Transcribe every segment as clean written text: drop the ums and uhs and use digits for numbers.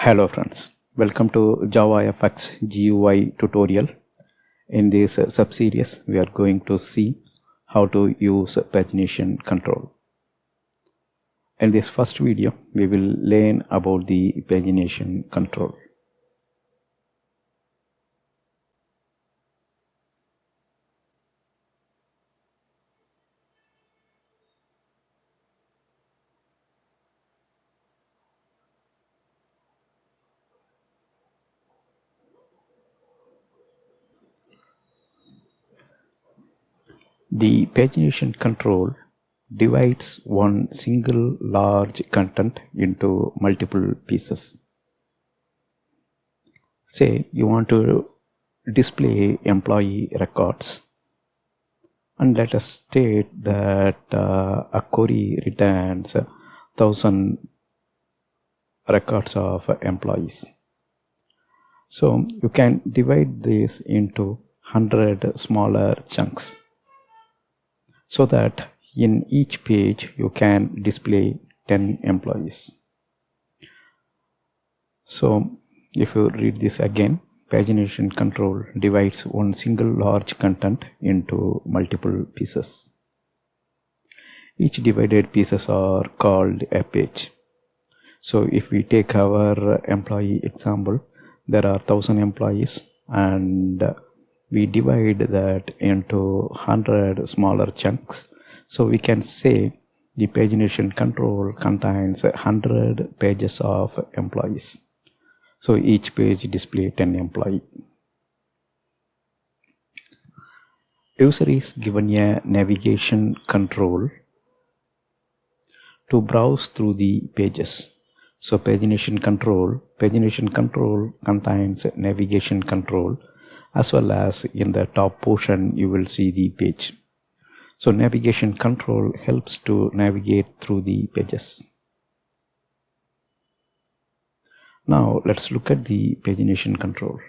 Hello friends, welcome to JavaFx GUI tutorial. In this sub-series, we are going to see how to use pagination control. In this first video, we will learn about the pagination control. The pagination control divides one single large content into multiple pieces. Say you want to display employee records, and let us state that a query returns 1,000 records of employees. So you can divide this into 100 smaller chunks, so that in each page you can display 10 employees. So if you read this again, pagination control divides one single large content into multiple pieces. Each divided pieces are called a page. So if we take our employee example, there are 1,000 employees, and we divide that into 100 smaller chunks. So we can say the pagination control contains 100 pages of employees. So each page displays 10 employees. User is given a navigation control to browse through the pages. So pagination control contains navigation control, as well as in the top portion you will see the page. So navigation control helps to navigate through the pages. Now let's look at the pagination control.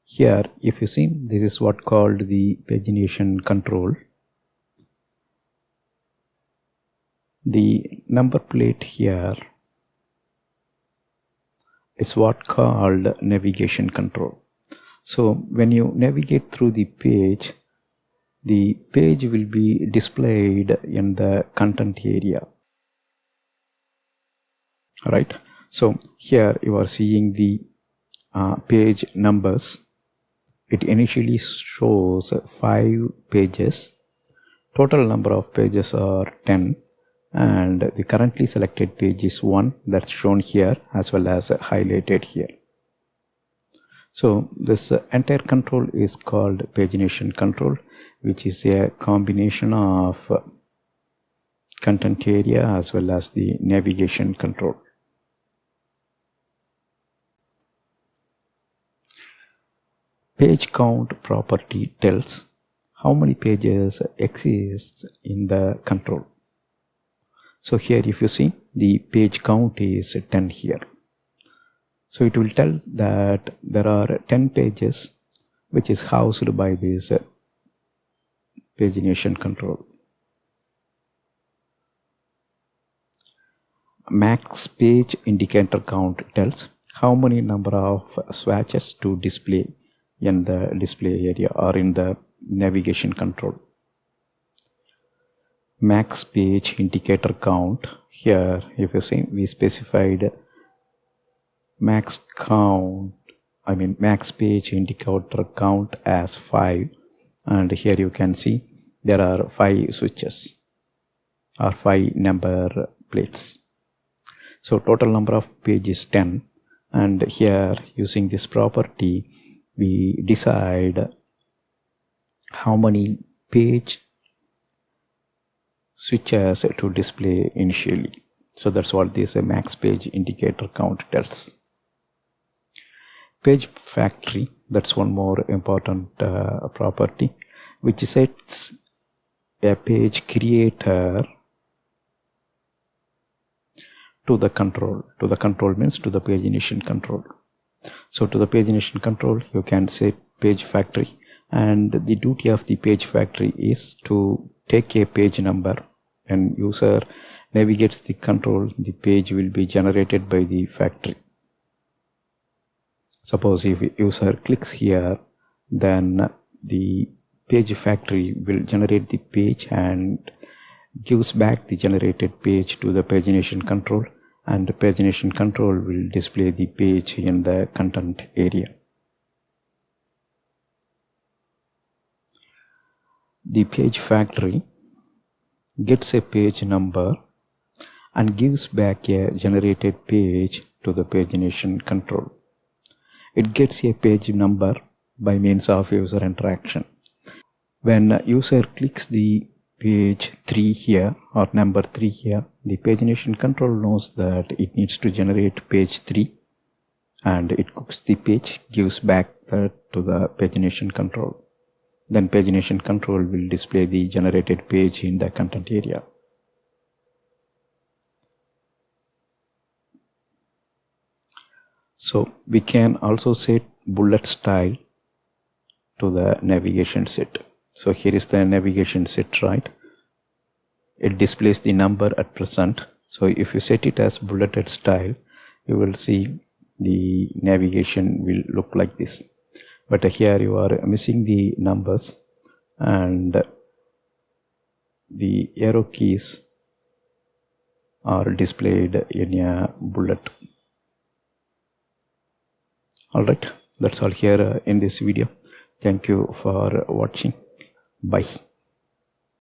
Here, if you see, this is what called the pagination control. The number plate here is what called navigation control. So when you navigate through the page will be displayed in the content area, right? So here you are seeing the page numbers. It initially shows 5 pages. Total number of pages are 10, and the currently selected page is 1, that's shown here as well as highlighted here. So this entire control is called pagination control, which is a combination of content area as well as the navigation control. Page count property tells how many pages exist in the control. So here if you see, the page count is 10 here. So it will tell that there are 10 pages which is housed by this pagination control. Max page indicator count tells how many number of swatches to display in the display area or in the navigation control. Max page indicator count, here if you see, we specified max page indicator count as 5, and here you can see there are 5 switches or 5 number plates. So total number of pages is 10, and here using this property we decide how many page switches to display initially. So that's what this max page indicator count tells. Page factory, that's one more important property, which sets a page creator to the control. To the control means to the pagination control. So to the pagination control you can set page factory, and the duty of the page factory is to take a page number and user navigates the control, the page will be generated by the factory. Suppose if user clicks here, then the page factory will generate the page and gives back the generated page to the pagination control, and the pagination control will display the page in the content area. The page factory gets a page number and gives back a generated page to the pagination control. It gets a page number by means of user interaction. When user clicks the page 3 here or number 3 here, the pagination control knows that it needs to generate page 3, and it cooks the page, gives back that to the pagination control. Then pagination control will display the generated page in the content area. So we can also set bullet style to the navigation set. So here is the navigation set, right? It displays the number at present. So if you set it as bulleted style, you will see the navigation will look like this. But here you are missing the numbers, and the arrow keys are displayed in a bullet. Alright, that's all here in this video. Thank you for watching. Bye.